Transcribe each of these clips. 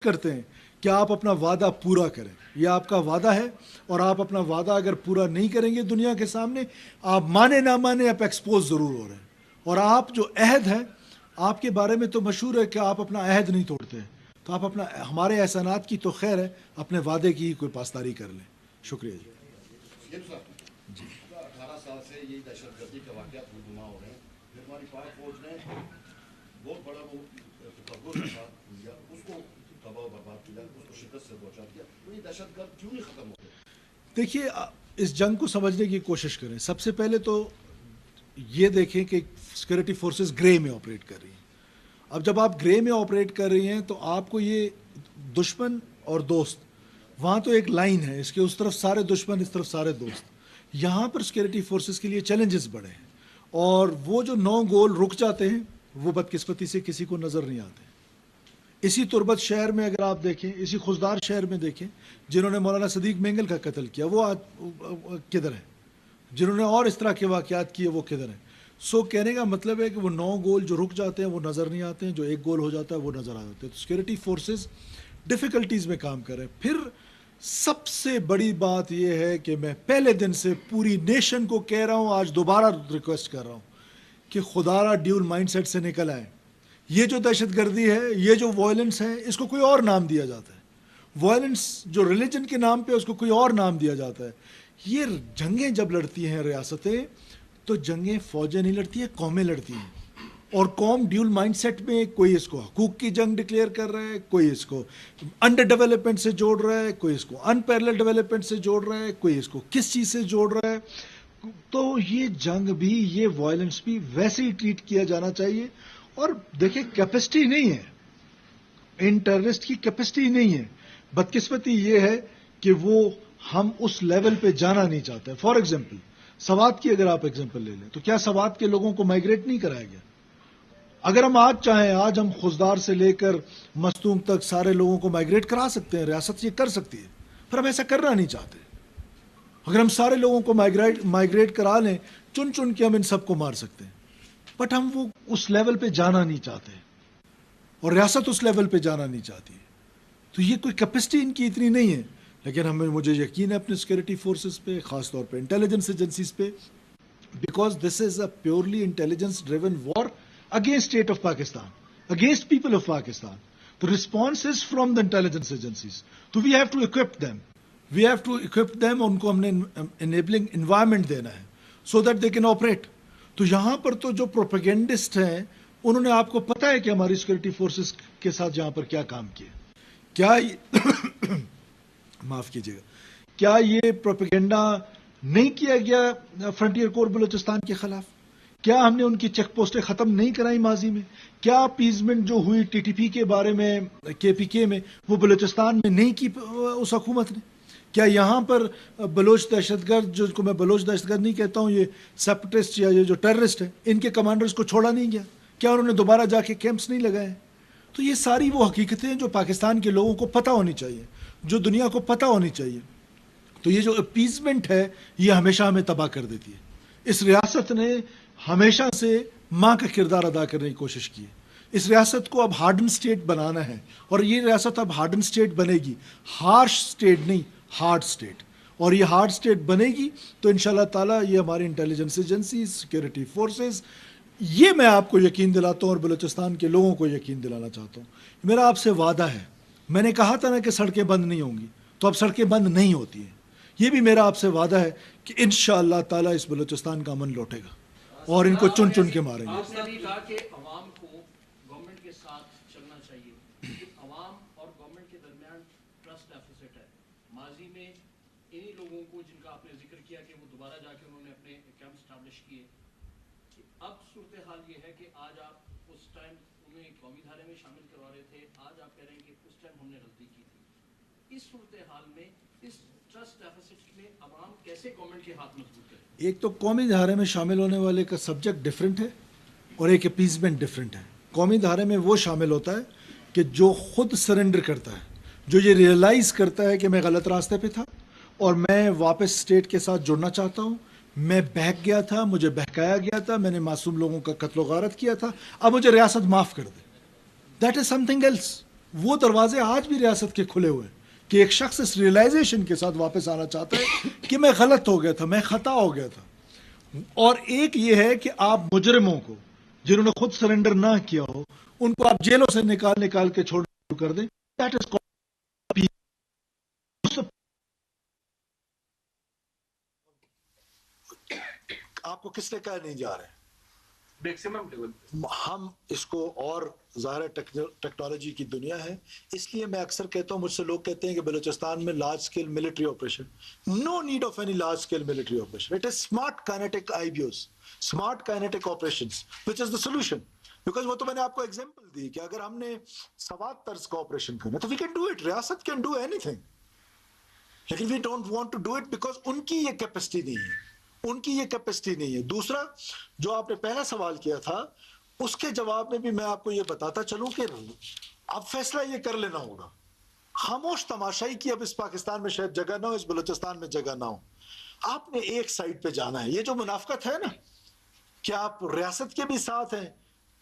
کرتے ہیں کہ آپ اپنا وعدہ پورا کریں. یہ آپ کا وعدہ ہے اور آپ اپنا وعدہ اگر پورا نہیں کریں گے دنیا کے سامنے، آپ مانے نہ مانے آپ ایکسپوز ضرور ہو رہے ہیں. اور آپ جو عہد ہے، آپ کے بارے میں تو مشہور ہے کہ آپ اپنا عہد نہیں توڑتے ہیں، تو آپ اپنا ہمارے احسانات کی تو خیر ہے، اپنے وعدے کی کوئی پاسداری کر لیں. شکریہ جی. جی 18 سال سے یہ دہشت گردی کے واقعات رونما ہو رہے ہیں. پھر ہماری پاک فوج نے بہت بڑا وہ تصور تھا کیا اس کو تباہ و برباد کیا، اس کو شکست سے دوچار کیا. تو یہ دہشت گرد کیوں نہیں ختم ہوتے؟ دیکھیے، اس جنگ کو سمجھنے کی کوشش کریں. سب سے پہلے تو یہ دیکھیں کہ سیکورٹی فورسز گرے میں آپریٹ کر رہی ہیں. اب جب آپ گرے میں آپریٹ کر رہی ہیں تو آپ کو یہ دشمن اور دوست، وہاں تو ایک لائن ہے، اس کے اس طرف سارے دشمن، اس طرف سارے دوست. یہاں پر سیکورٹی فورسز کے لیے چیلنجز بڑے ہیں، اور وہ جو 9 گول رک جاتے ہیں وہ بدقسمتی سے کسی کو نظر نہیں آتے. اسی تربت شہر میں اگر آپ دیکھیں، اسی خزدار شہر میں دیکھیں، جنہوں نے مولانا صدیق مینگل کا قتل کیا وہ آج کدھر ہیں؟ جنہوں نے اور اس طرح کے واقعات کیے وہ کدھر ہیں؟ سو کہنے کا مطلب ہے کہ وہ 9 گول جو رک جاتے ہیں وہ نظر نہیں آتے ہیں، جو 1 گول ہو جاتا ہے وہ نظر آ جاتے ہیں. تو سیکورٹی فورسز ڈیفیکلٹیز میں کام کر رہے ہیں. پھر سب سے بڑی بات یہ ہے کہ میں پہلے دن سے پوری نیشن کو کہہ رہا ہوں، آج دوبارہ ریکویسٹ کر رہا ہوں کہ خدا را ڈیول مائنڈ سیٹ سے نکل آئے. یہ جو دہشت گردی ہے، یہ جو وائلنس ہے، اس کو کوئی اور نام دیا جاتا ہے. وائلنس جو ریلیجن کے نام پہ اس کو کوئی اور نام دیا جاتا ہے. یہ جنگیں جب لڑتی ہیں ریاستیں، تو جنگیں فوجیں نہیں لڑتی ہیں، قومیں لڑتی ہیں. اور قوم ڈیول مائنڈ سیٹ میں کوئی اس کو حقوق کی جنگ ڈکلیئر کر رہا ہے، کوئی اس کو انڈر ڈیولپمنٹ سے جوڑ رہا ہے، کوئی اس کو ان پیرلل ڈیولپمنٹ سے جوڑ رہا ہے، کوئی اس کو کس چیز سے جوڑ رہا ہے. تو یہ جنگ بھی، یہ وائلنس بھی ویسے ہی ٹریٹ کیا جانا چاہیے. اور دیکھیں، کیپیسٹی نہیں ہے ان ٹیررسٹ کی، کیپیسٹی نہیں ہے. بدقسمتی یہ ہے کہ وہ ہم اس لیول پہ جانا نہیں چاہتے. فار ایگزامپل سوات کی اگر آپ ایگزامپل لے لیں، تو کیا سوات کے لوگوں کو مائگریٹ نہیں کرایا گیا؟ اگر ہم آج چاہیں، آج ہم خزدار سے لے کر مستونگ تک سارے لوگوں کو مائگریٹ کرا سکتے ہیں، ریاست یہ کر سکتی ہے، پر ہم ایسا کرنا نہیں چاہتے. اگر ہم سارے لوگوں کو مائگریٹ کرا لیں، چن چن کے ہم ان سب کو مار سکتے ہیں، بٹ ہم وہ اس لیول پہ جانا نہیں چاہتے، اور ریاست اس لیول پہ جانا نہیں چاہتی ہے. تو یہ کوئی کیپیسٹی ان کی اتنی نہیں ہے. لیکن مجھے یقین ہے اپنے سیکورٹی فورسز پہ، خاص طور پہ انٹیلیجنس ایجنسیز پہ، because this is a purely intelligence driven war against state of Pakistan, against people of Pakistan. The response is from the intelligence agencies. So we have to equip them. We have to equip them. ان کو ہم نے enabling environment دینا ہے so that they can operate. تو یہاں پر تو جو پروپیگنڈسٹ ہیں، انہوں نے آپ کو پتا ہے کہ ہماری سیکورٹی فورسز کے ساتھ یہاں پر کیا کام کیا. کیا معاف کیجیے گا، کیا یہ پروپیگنڈا نہیں کیا گیا فرنٹیئر کور بلوچستان کے خلاف؟ کیا ہم نے ان کی چیک پوسٹیں ختم نہیں کرائی ماضی میں؟ کیا اپیزمنٹ جو ہوئی ٹی ٹی پی کے بارے میں، کے پی کے میں، وہ بلوچستان میں نہیں کی اس حکومت نے؟ کیا یہاں پر بلوچ دہشت گرد، جو کو میں بلوچ دہشت گرد نہیں کہتا ہوں، یہ سیپریٹسٹ یا یہ جو ٹیررسٹ ہیں، ان کے کمانڈرز کو چھوڑا نہیں گیا؟ کیا انہوں نے دوبارہ جا کے کیمپس نہیں لگائے؟ تو یہ ساری وہ حقیقتیں جو پاکستان کے لوگوں کو پتہ ہونی چاہیے، جو دنیا کو پتہ ہونی چاہیے. تو یہ جو اپیزمنٹ ہے، یہ ہمیشہ ہمیں تباہ کر دیتی ہے. اس ریاست نے ہمیشہ سے ماں کا کردار ادا کرنے کی کوشش کی ہے. اس ریاست کو اب ہارڈن سٹیٹ بنانا ہے، اور یہ ریاست اب ہارڈن سٹیٹ بنے گی، ہارش سٹیٹ نہیں، ہارڈ سٹیٹ. اور یہ ہارڈ سٹیٹ بنے گی تو انشاءاللہ تعالیٰ یہ ہماری انٹیلیجنس ایجنسیز، سیکورٹی فورسز، یہ میں آپ کو یقین دلاتا ہوں اور بلوچستان کے لوگوں کو یقین دلانا چاہتا ہوں. میرا آپ سے وعدہ ہے، میں نے کہا تھا نا کہ سڑکیں بند نہیں ہوں گی، تو اب سڑکیں بند نہیں ہوتی ہیں. یہ بھی میرا آپ سے وعدہ ہے کہ انشاءاللہ تعالیٰ اس بلوچستان کا امن لوٹے گا، اور ان کو چن چن کے ماریں گے. آپ نے بھی کہا کہ عوام کو گورنمنٹ کے ساتھ چلنا چاہیے، کیونکہ عوام اور گورنمنٹ کے درمیان ٹرسٹ ڈیفیسٹ ہے. ماضی میں انہی لوگوں کو، جن کا آپ نے ذکر کیا کہ وہ دوبارہ جا کے انہوں نے اپنے کیمپ اسٹیبلش کیے، اب صورتحال یہ ہے کہ آج آپ اس ٹائم انہیں قومی دھارے میں شامل کروا رہے تھے، آج آپ کہہ رہے ہیں کہ اس ٹائم ہم نے غلطی کی تھی. اس صورتحال میں، اس ٹرسٹ ڈیفیسٹ میں عوام کیسے گورنمنٹ کے ہاتھ مضبوط کرے؟ ایک تو قومی دھارے میں شامل ہونے والے کا سبجیکٹ ڈیفرنٹ ہے، اور ایک اپیزمنٹ ڈیفرنٹ ہے. قومی دھارے میں وہ شامل ہوتا ہے کہ جو خود سرنڈر کرتا ہے، جو یہ ریئلائز کرتا ہے کہ میں غلط راستے پہ تھا اور میں واپس اسٹیٹ کے ساتھ جڑنا چاہتا ہوں، میں بہک گیا تھا، مجھے بہکایا گیا تھا، میں نے معصوم لوگوں کا قتل و غارت کیا تھا، اب مجھے ریاست معاف کر دے. That is something else. وہ دروازے آج بھی ریاست کے کھلے ہوئے ہیں کہ ایک شخص اس ریئلائزیشن کے ساتھ واپس آنا چاہتا ہے کہ میں غلط ہو گیا تھا، میں خطا ہو گیا تھا. اور ایک یہ ہے کہ آپ مجرموں کو جنہوں نے خود سرنڈر نہ کیا ہو ان کو آپ جیلوں سے نکال کے چھوڑنا شروع کر دیں. دیٹ از آپ کو کس نے کہا نہیں جا رہے؟ میکسیمم لیول ہم اس کو اور ظاہر ٹیکنالوجی کی دنیا ہے، اس لیے میں اکثر کہتا ہوں، مجھ سے لوگ کہتے ہیں کہ بلوچستان میں large scale military operation. No need of any large scale military operation. It is smart kinetic I B Os, smart kinetic operations which is the solution. Because وہ تو میں نے آپ کو ایگزامپل دی کہ اگر ہم نے سوات طرز کا آپریشن کرنا تو وی کین ڈو اٹ. ریاست کین ڈو اینی تھنگ، لیکن we don't want to do it because ان کی یہ کیپیسٹی نہیں ہے، ان کی یہ کیپیسٹی نہیں ہے. دوسرا جو آپ نے پہلا سوال کیا تھا اس کے جواب میں بھی میں آپ کو یہ بتاتا چلوں کہ اب فیصلہ یہ کر لینا ہوگا. خاموش تماشائی کی اب اس پاکستان میں شاید جگہ نہ ہو، اس بلوچستان میں جگہ نہ ہو. آپ نے ایک سائڈ پہ جانا ہے. یہ جو منافقت ہے نا کہ آپ ریاست کے بھی ساتھ ہیں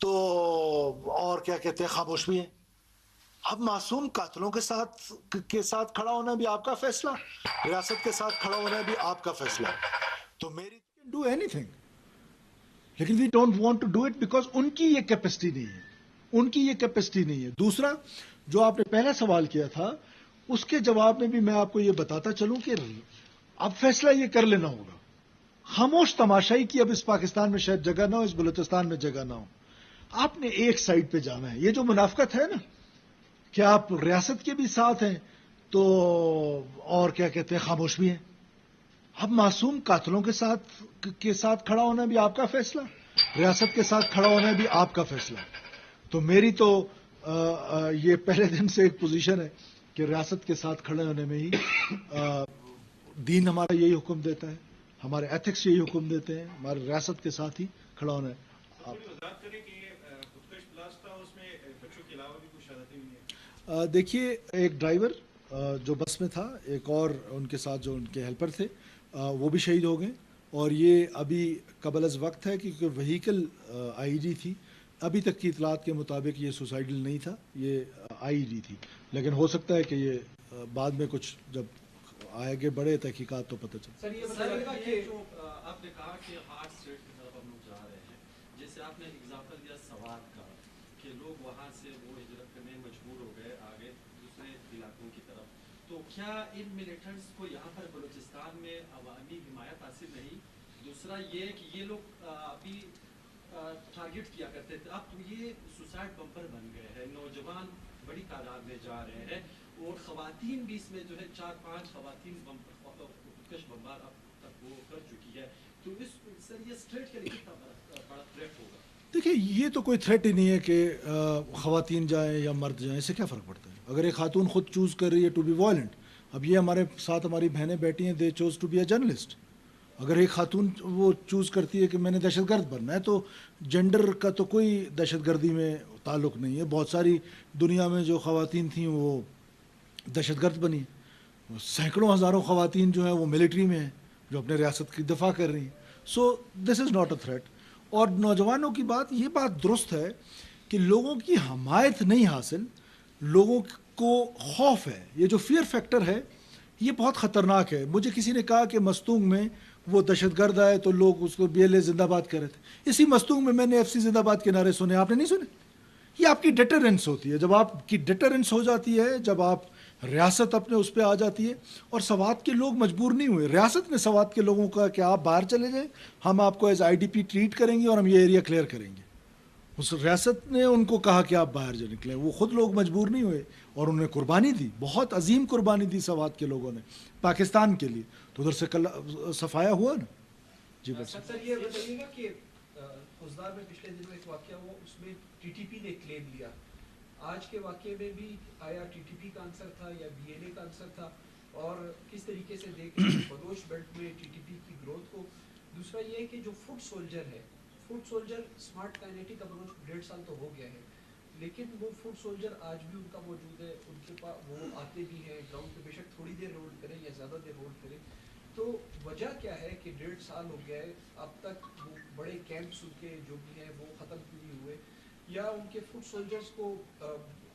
تو اور کیا کہتے ہیں خاموش بھی ہیں. اب معصوم قاتلوں کے ساتھ کھڑا ہونا بھی آپ کا فیصلہ، ریاست کے ساتھ کھڑا ہونا بھی آپ کا فیصلہ. تو میری ڈو اینی تھنگ، لیکن we don't want to do it because ان کی یہ کیپیسٹی نہیں ہے، ان کی یہ کیپیسٹی نہیں ہے. دوسرا جو آپ نے پہلا سوال کیا تھا اس کے جواب میں بھی میں آپ کو یہ بتاتا چلوں کہ اب فیصلہ یہ کر لینا ہوگا. خاموش تماشائی کی اب اس پاکستان میں شاید جگہ نہ ہو، اس بلوچستان میں جگہ نہ ہو. آپ نے ایک سائڈ پہ جانا ہے. یہ جو منافقت ہے نا کہ آپ ریاست کے بھی ساتھ ہیں تو اور کیا کہتے ہیں خاموش بھی ہیں. اب معصوم قاتلوں کے ساتھ کھڑا ہونا بھی آپ کا فیصلہ، ریاست کے ساتھ کھڑا ہونا بھی آپ کا فیصلہ. تو میری تو یہ پہلے دن سے ایک پوزیشن ہے کہ ریاست کے ساتھ کھڑے ہونے میں ہی دین ہمارا یہی حکم دیتا ہے، ہمارے ایتھکس یہی حکم دیتے ہیں، ہمارے ریاست کے ساتھ ہی کھڑا ہونا ہے. وضاحت کریں کہ خودکش بلاسٹ تھا، اس میں بچوں کے علاوہ بھی کچھ شہادتیں ہوئی ہیں. دیکھیے ایک ڈرائیور جو بس میں تھا، ایک اور ان کے ساتھ جو ان کے ہیلپر تھے وہ بھی شہید ہو گئے. اور یہ ابھی قبل از وقت ہے کیونکہ وہیکل آئی ڈی تھی. ابھی تک کی اطلاعات کے مطابق یہ سوسائڈل نہیں تھا، یہ آئی ڈی تھی. لیکن ہو سکتا ہے کہ یہ بعد میں کچھ جب آگے بڑھے تحقیقات تو پتہ چلے. سر یہ بتائیے گا کہ جو آپ نے کہا کہ ہارڈ اسٹیٹ کی طرف ہم لوگ جا رہے ہیں، جیسے آپ نے اگزامپل دیا سوات کا کہ لوگ وہاں سے وہ ہجرت کرنے مجبور ہو گئے آگے دوسرے علاقوں کی طرف، تو کیا ان ملیٹنٹس کو یہاں پر بلوچستان میں عوامی حمایت حاصل نہیں؟ دوسرا یہ کہ یہ لوگ ابھی ٹارگٹ کیا کرتے تھے، اب تو یہ سوسائڈ بمپر بن گئے ہیں، نوجوان بڑی تعداد میں جا رہے ہیں اور خواتین بھی اس میں جو ہے 4-5 خواتین خودکش بمبار اب تک وہ کر چکی ہے. تو اس سر یہ اسٹریٹ کے لیے کتنا بڑا تھریٹ ہوگا؟ دیکھیں یہ تو کوئی تھریٹ ہی نہیں ہے کہ خواتین جائیں یا مرد جائیں، اس سے کیا فرق پڑتا ہے؟ اگر ایک خاتون خود چوز کر رہی ہے ٹو بی وائلنٹ، اب یہ ہمارے ساتھ ہماری بہنیں بیٹھی ہیں، they choose to be a journalist. اگر ایک خاتون وہ چوز کرتی ہے کہ میں نے دہشت گرد بننا ہے تو جینڈر کا تو کوئی دہشت گردی میں تعلق نہیں ہے. بہت ساری دنیا میں جو خواتین تھیں وہ دہشت گرد بنی، سینکڑوں ہزاروں خواتین جو ہیں وہ ملٹری میں ہیں جو اپنے ریاست کی دفاع کر رہی ہیں. سو دس از ناٹ اے تھریٹ. اور نوجوانوں کی یہ بات درست ہے کہ لوگوں کی حمایت نہیں حاصل، لوگوں کو خوف ہے. یہ جو فیئر فیکٹر ہے یہ بہت خطرناک ہے. مجھے کسی نے کہا کہ مستونگ میں وہ دہشت گرد آئے تو لوگ اس کو بی ایل اے زندہ باد کر رہے تھے. اسی مستونگ میں میں نے ایف سی زندہ باد کے نعرے سنے، آپ نے نہیں سنے؟ یہ آپ کی ڈیٹرنس ہوتی ہے. جب آپ کی ڈیٹرنس ہو جاتی ہے، جب آپ ریاست اپنے اس پہ آ جاتی ہے. اور سوات کے لوگ مجبور نہیں ہوئے، ریاست نے سوات کے لوگوں کا کہ آپ باہر چلے جائیں، ہم آپ کو as I D P treat کریں گے اور ہم یہ ایریا کلیئر کریں گے. اس ریاست نے ان کو کہا کہ آپ باہر جو نکلیں. وہ خود لوگ مجبور نہیں ہوئے اور انہوں نے قربانی دی، بہت عظیم قربانی دی سوات کے لوگوں نے پاکستان کے لیے. تو ادھر سے صفایا ہوا نا. جی بس سر یہ بتائیے گا کہ خوزدار میں پچھلے دنوں ایک واقعہ ہوا، اس میں ٹی ٹی پی نے کلیم لیا. آج کے واقعے میں بھی آیا ٹی ٹی پی کا آنسر تھا یا بی ایل اے کا آنسر تھا، اور کس طریقے سے دیکھ رہے ہیں بلوچ بیلٹ میں ٹی ٹی پی کی گروتھ کو؟ دوسرا یہ کہ جو فوٹ سولجر ہے، foot soldier smart kinetic approach 1.5 سال تو ہو گیا ہے، لیکن وہ فوٹ سولجر آج بھی ان کا موجود ہے، ان کے پاس وہ آتے بھی ہیں گراؤنڈ پہ، بے شک تھوڑی دیر رول کریں یا زیادہ دیر رول کریں. تو وجہ کیا ہے کہ 1.5 سال ہو گیا ہے اب تک وہ بڑے کیمپس ان کے جو بھی ہیں وہ ختم کیوں نہیں ہوئے، یا ان کے فوٹ سولجرز کو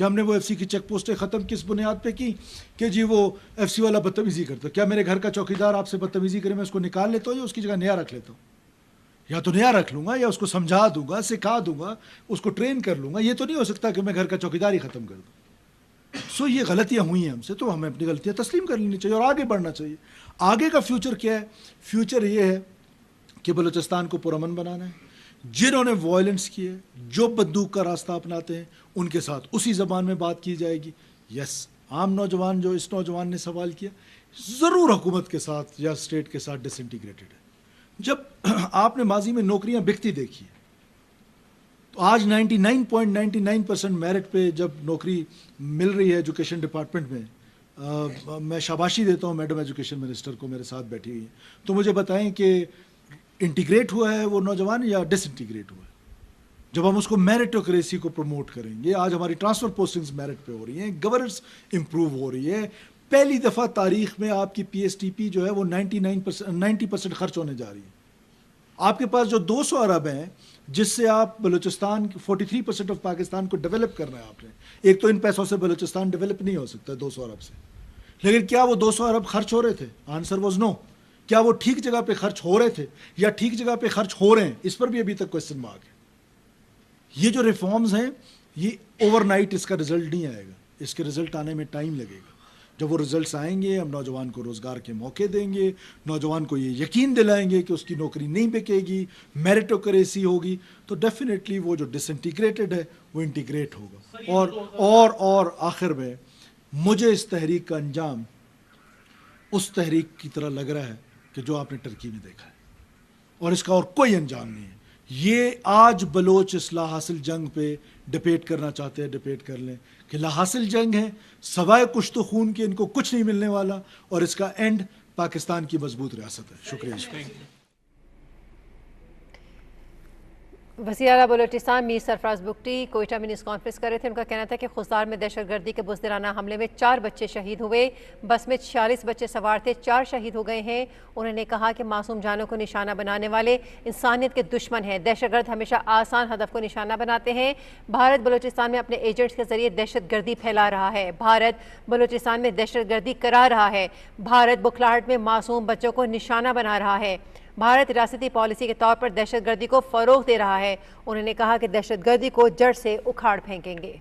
کہ ہم نے وہ FC کی چیک پوسٹیں ختم کس بنیاد پہ کی کہ جی وہ FC والا بدتمیزی کرتا ہے. کیا میرے گھر کا چوکیدار آپ سے بدتمیزی کرے میں اس کو نکال لیتا ہوں یا اس کی جگہ نیا رکھ لیتا ہوں؟ یا تو نیا رکھ لوں گا یا اس کو سمجھا دوں گا, سکھا دوں گا, اس کو ٹرین کر لوں گا. یہ تو نہیں ہو سکتا کہ میں گھر کا چوکیدار ہی ختم کر دوں. سو یہ غلطیاں ہوئی ہیں ہم سے, تو ہمیں اپنی غلطیاں تسلیم کر لینی چاہیے اور آگے بڑھنا چاہیے. آگے کا فیوچر کیا ہے؟ فیوچر یہ ہے کہ بلوچستان کو پرامن بنانا ہے. جنہوں نے وائلنس کی ہے, جو بندوق کا راستہ اپناتے ہیں, ان کے ساتھ اسی زبان میں بات کی جائے گی. یس, عام نوجوان جو اس نوجوان نے سوال کیا, ضرور حکومت کے ساتھ یا اسٹیٹ کے ساتھ ڈس انٹیگریٹڈ ہے. جب آپ نے ماضی میں نوکریاں بکتی دیکھی ہیں تو آج 99.99% میرٹ پہ جب نوکری مل رہی ہے ایجوکیشن ڈپارٹمنٹ میں, میں شاباشی دیتا ہوں میڈم ایجوکیشن منسٹر کو, میرے ساتھ بیٹھی ہوئی ہیں, تو مجھے بتائیں کہ انٹیگریٹ ہوا ہے وہ نوجوان یا ڈس انٹیگریٹ ہوا ہے؟ جب ہم اس کو میرٹوکریسی کو پروموٹ کریں گے, آج ہماری ٹرانسفر پوسٹنگز میرٹ پہ ہو رہی ہیں, گورننس امپروو ہو رہی ہے. پہلی دفعہ تاریخ میں آپ کی PSTP جو ہے وہ 90% خرچ ہونے جا رہی ہے. آپ کے پاس جو 200 ارب ہیں جس سے آپ بلوچستان 43% آف پاکستان کو ڈیولپ کرنا ہے آپ نے. ایک تو ان پیسوں سے بلوچستان ڈیولپ نہیں ہو سکتا 200 ارب سے, لیکن کیا وہ 200 ارب خرچ ہو رہے تھے؟ Answer was no. کیا وہ ٹھیک جگہ پہ خرچ ہو رہے تھے یا ٹھیک جگہ پہ خرچ ہو رہے ہیں؟ اس پر بھی ابھی تک کوسچن مارک ہے. یہ جو ریفارمز ہیں یہ اوور نائٹ اس کا رزلٹ نہیں آئے گا, اس کے رزلٹ آنے میں ٹائم لگے گا. جب وہ رزلٹس آئیں گے, ہم نوجوان کو روزگار کے موقع دیں گے, نوجوان کو یہ یقین دلائیں گے کہ اس کی نوکری نہیں بکے گی, میرٹوکریسی ہوگی, تو ڈیفینیٹلی وہ جو ڈس انٹیگریٹڈ ہے وہ انٹیگریٹ ہوگا. اور آخر میں مجھے اس تحریک کا انجام اس تحریک کی طرح لگ رہا ہے کہ جو آپ نے ٹرکی میں دیکھا ہے, اور اس کا اور کوئی انجام نہیں ہے. یہ آج بلوچ اس لا حاصل جنگ پہ ڈپیٹ کرنا چاہتے ہیں, ڈپیٹ کر لیں کہ لا حاصل جنگ ہے, سوائے کچھ تو خون کے ان کو کچھ نہیں ملنے والا, اور اس کا اینڈ پاکستان کی مضبوط ریاست ہے. شکریہ. وزیر اعلیٰ بلوچستان میر سرفراز بگٹی کوئٹہ میں نیوز کانفرنس کر رہے تھے. ان کا کہنا تھا کہ خوزدار میں دہشت گردی کے بزدلانہ حملے میں 4 بچے شہید ہوئے. بس میں 46 بچے سوار تھے, 4 شہید ہو گئے ہیں. انہوں نے کہا کہ معصوم جانوں کو نشانہ بنانے والے انسانیت کے دشمن ہیں. دہشت گرد ہمیشہ آسان ہدف کو نشانہ بناتے ہیں. بھارت بلوچستان میں اپنے ایجنٹس کے ذریعے دہشت گردی پھیلا رہا ہے. بھارت بلوچستان میں دہشت گردی کرا رہا ہے. بھارت بکھلاہٹ میں معصوم بچوں کو نشانہ بنا رہا ہے. بھارت ریاستی پالیسی کے طور پر دہشت گردی کو فروغ دے رہا ہے. انہوں نے کہا کہ دہشت گردی کو جڑ سے اکھاڑ پھینکیں گے.